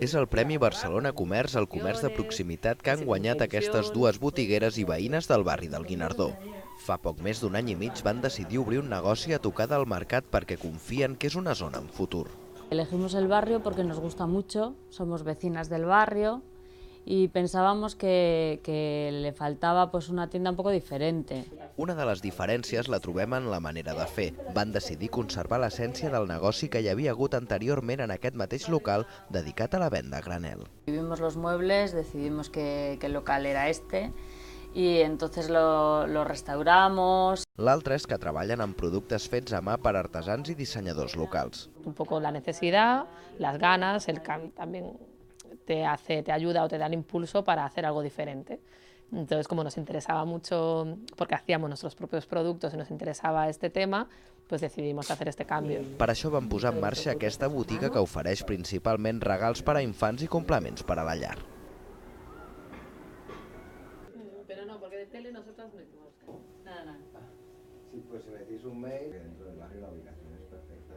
És el Premi Barcelona Comerç al comerç de proximitat que han guanyat aquestes dues botigueres i veïnes del barri del Guinardó. Fa poc més d'un any i mig van decidir obrir un negoci a tocar del mercat perquè confien que és una zona amb futur. Elegimos el barrio porque nos gusta mucho, somos vecinas del barrio y pensábamos que le faltaba pues una tienda un poco diferente. Una de les diferències la trobem en la manera de fer. Van decidir conservar l'essència del negoci que hi havia hagut anteriorment en aquest mateix local dedicat a la venda a granel. Vimos los muebles, decidimos que el local era este y entonces lo restauramos. L'altre és que treballen amb productes fets a mà per artesans i dissenyadors locals. Un poco la necesidad, las ganas, también te ayuda o te da el impulso para hacer algo diferente. Entonces, como nos interesaba mucho, porque hacíamos nuestros propios productos y nos interesaba este tema, pues decidimos hacer este cambio. Per això vam posar en marxa aquesta botiga que ofereix principalment regals per a infants i complements per a la llar. Pero no, porque de tele nosotros no hicimos nada. Sí, pues si me decís un mail, dentro del barrio la ubicación es perfecta.